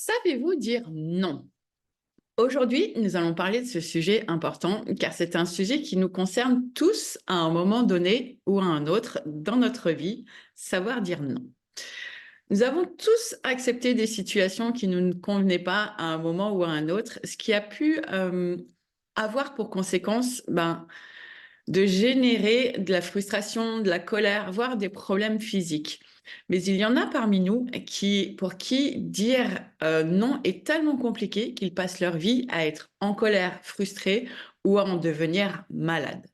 Savez-vous dire non? Aujourd'hui, nous allons parler de ce sujet important car c'est un sujet qui nous concerne tous à un moment donné ou à un autre dans notre vie, savoir dire non. Nous avons tous accepté des situations qui ne nous convenaient pas à un moment ou à un autre, ce qui a pu avoir pour conséquence de générer de la frustration, de la colère, voire des problèmes physiques. Mais il y en a parmi nous pour qui dire non est tellement compliqué qu'ils passent leur vie à être en colère, frustrés ou à en devenir malades.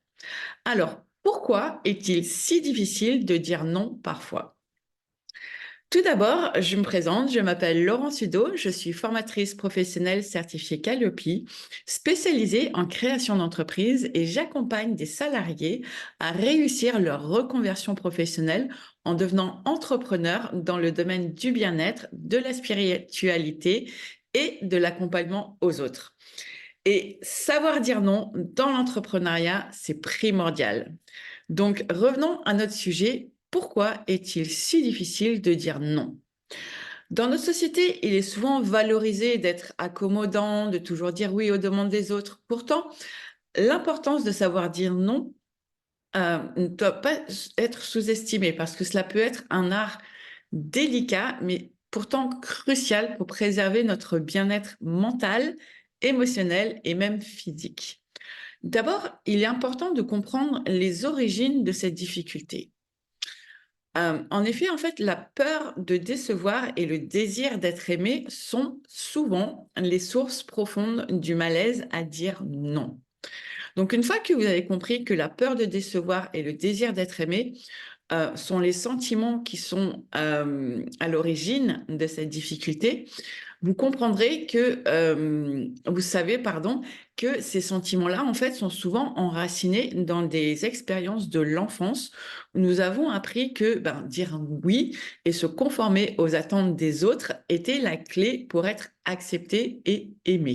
Alors, pourquoi est-il si difficile de dire non parfois? Tout d'abord, je me présente, je m'appelle Laurence Sudo, je suis formatrice professionnelle certifiée Calliope, spécialisée en création d'entreprise et j'accompagne des salariés à réussir leur reconversion professionnelle en devenant entrepreneurs dans le domaine du bien-être, de la spiritualité et de l'accompagnement aux autres. Et savoir dire non dans l'entrepreneuriat, c'est primordial. Donc, revenons à notre sujet. Pourquoi est-il si difficile de dire non? Dans notre société, il est souvent valorisé d'être accommodant, de toujours dire oui aux demandes des autres. Pourtant, l'importance de savoir dire non ne doit pas être sous-estimée parce que cela peut être un art délicat, mais pourtant crucial pour préserver notre bien-être mental, émotionnel et même physique. D'abord, il est important de comprendre les origines de cette difficulté. En effet, en fait, la peur de décevoir et le désir d'être aimé sont souvent les sources profondes du malaise à dire non. Donc, une fois que vous avez compris que la peur de décevoir et le désir d'être aimé sont les sentiments qui sont à l'origine de cette difficulté, vous comprendrez que, vous savez, pardon, que ces sentiments-là, en fait, sont souvent enracinés dans des expériences de l'enfance où nous avons appris que dire oui et se conformer aux attentes des autres était la clé pour être accepté et aimé.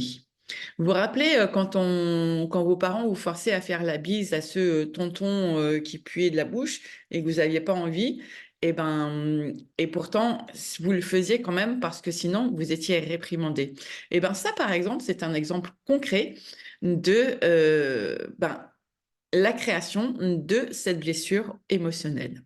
Vous vous rappelez quand vos parents vous forçaient à faire la bise à ce tonton qui puait de la bouche et que vous n'aviez pas envie, et pourtant vous le faisiez quand même parce que sinon vous étiez réprimandé. Et ben ça, par exemple, c'est un exemple concret de la création de cette blessure émotionnelle.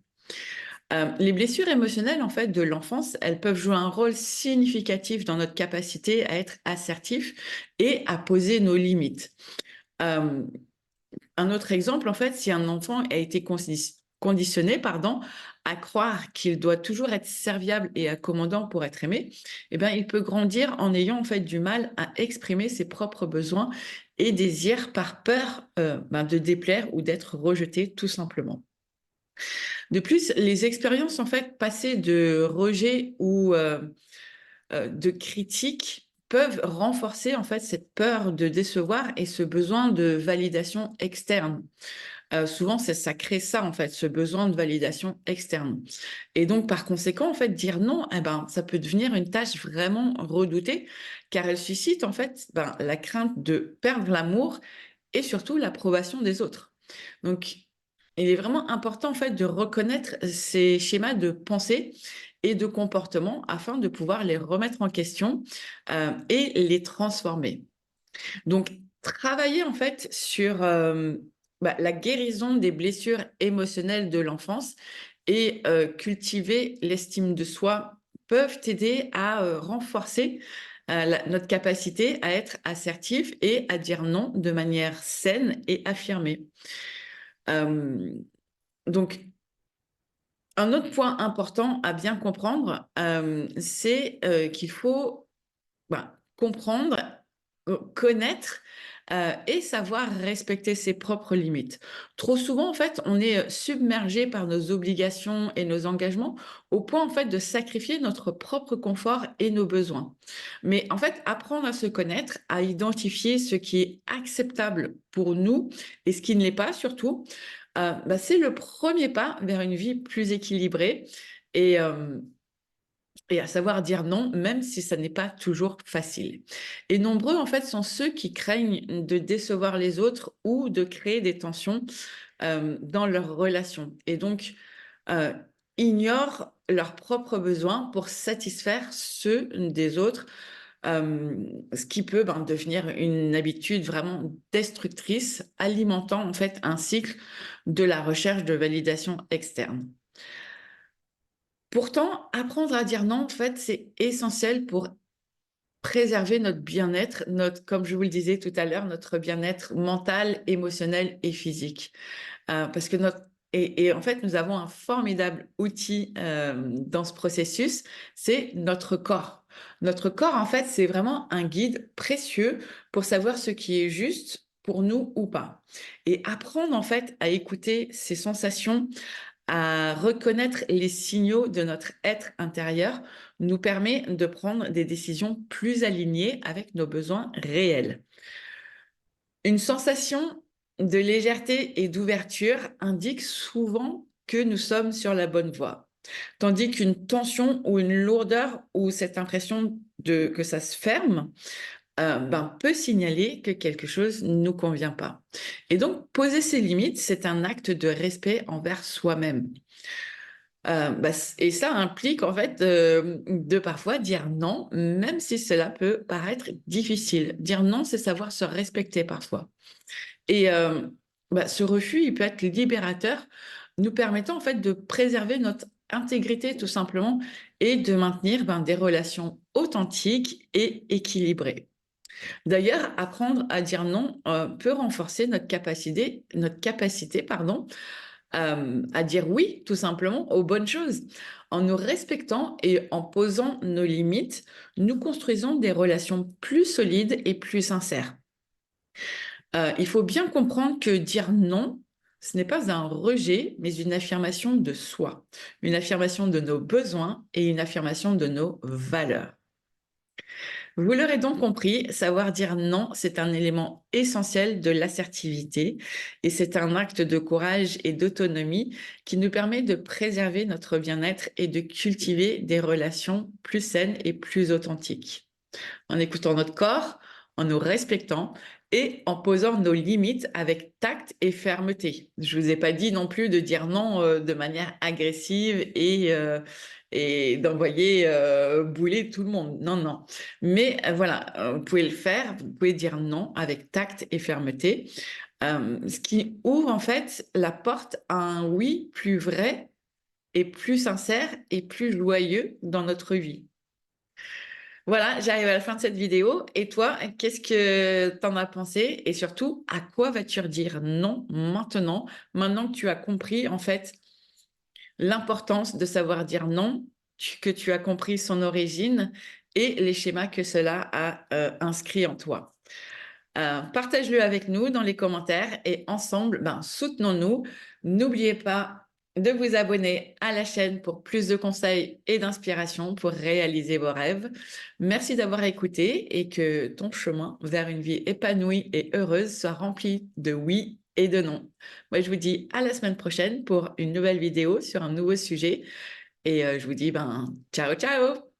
Les blessures émotionnelles, en fait, de l'enfance, elles peuvent jouer un rôle significatif dans notre capacité à être assertif et à poser nos limites. Hem, un autre exemple, en fait, si un enfant a été conditionné, pardon, à croire qu'il doit toujours être serviable et accommodant pour être aimé, eh ben, il peut grandir en ayant, en fait, du mal à exprimer ses propres besoins et désirs par peur, de déplaire ou d'être rejeté, tout simplement. De plus, les expériences en fait passées de rejet ou de critique peuvent renforcer en fait cette peur de décevoir et ce besoin de validation externe. Souvent, ça crée ça en fait, ce besoin de validation externe. Et donc, par conséquent, en fait, dire non, ça peut devenir une tâche vraiment redoutée, car elle suscite en fait la crainte de perdre l'amour et surtout l'approbation des autres. Donc, il est vraiment important en fait de reconnaître ces schémas de pensée et de comportement afin de pouvoir les remettre en question et les transformer. Donc, travailler en fait sur la guérison des blessures émotionnelles de l'enfance et cultiver l'estime de soi peuvent aider à renforcer notre capacité à être assertif et à dire non de manière saine et affirmée. Euh, donc, un autre point important à bien comprendre, c'est qu'il faut comprendre, connaître et savoir respecter ses propres limites. Trop souvent, en fait, on est submergé par nos obligations et nos engagements au point, en fait, de sacrifier notre propre confort et nos besoins. Mais en fait, apprendre à se connaître, à identifier ce qui est acceptable pour nous et ce qui ne l'est pas, surtout, c'est le premier pas vers une vie plus équilibrée et, euh, et à savoir dire non, même si ça n'est pas toujours facile. Et nombreux, en fait, sont ceux qui craignent de décevoir les autres ou de créer des tensions dans leurs relations. Et donc, euh, ignorent leurs propres besoins pour satisfaire ceux des autres ce qui peut devenir une habitude vraiment destructrice, alimentant en fait un cycle de la recherche de validation externe. Pourtant, apprendre à dire non, en fait, c'est essentiel pour préserver notre bien-être, comme je vous le disais tout à l'heure, notre bien-être mental, émotionnel et physique. Parce que en fait, nous avons un formidable outil dans ce processus, c'est notre corps. Notre corps, en fait, c'est vraiment un guide précieux pour savoir ce qui est juste pour nous ou pas. Et apprendre, en fait, à écouter ses sensations, à reconnaître les signaux de notre être intérieur nous permet de prendre des décisions plus alignées avec nos besoins réels. Une sensation de légèreté et d'ouverture indique souvent que nous sommes sur la bonne voie. Tandis qu'une tension ou une lourdeur ou cette impression que ça se ferme peut signaler que quelque chose ne nous convient pas. Et donc, poser ses limites, c'est un acte de respect envers soi-même. Et ça implique en fait de parfois dire non, même si cela peut paraître difficile. Dire non, c'est savoir se respecter parfois. Et ce refus, il peut être libérateur, nous permettant en fait de préserver notre intégrité tout simplement et de maintenir des relations authentiques et équilibrées. D'ailleurs, apprendre à dire non peut renforcer notre capacité, à dire oui, tout simplement, aux bonnes choses. En nous respectant et en posant nos limites, nous construisons des relations plus solides et plus sincères. Il faut bien comprendre que dire non, ce n'est pas un rejet, mais une affirmation de soi, une affirmation de nos besoins et une affirmation de nos valeurs. Vous l'aurez donc compris, savoir dire non, c'est un élément essentiel de l'assertivité et c'est un acte de courage et d'autonomie qui nous permet de préserver notre bien-être et de cultiver des relations plus saines et plus authentiques. En écoutant notre corps, en nous respectant et en posant nos limites avec tact et fermeté. Je vous ai pas dit non plus de dire non de manière agressive et d'envoyer bouler tout le monde. Non, non. Mais voilà, vous pouvez le faire, vous pouvez dire non avec tact et fermeté, ce qui ouvre en fait la porte à un oui plus vrai et plus sincère et plus joyeux dans notre vie. Voilà, j'arrive à la fin de cette vidéo. Et toi, qu'est-ce que t'en as pensé? Et surtout, à quoi vas-tu redire non maintenant que tu as compris en fait l'importance de savoir dire non, que tu as compris son origine et les schémas que cela a inscrits en toi. Partage-le avec nous dans les commentaires et ensemble, soutenons-nous. N'oubliez pas de vous abonner à la chaîne pour plus de conseils et d'inspiration pour réaliser vos rêves. Merci d'avoir écouté et que ton chemin vers une vie épanouie et heureuse soit rempli de oui et de non. Moi, je vous dis à la semaine prochaine pour une nouvelle vidéo sur un nouveau sujet et je vous dis ciao, ciao!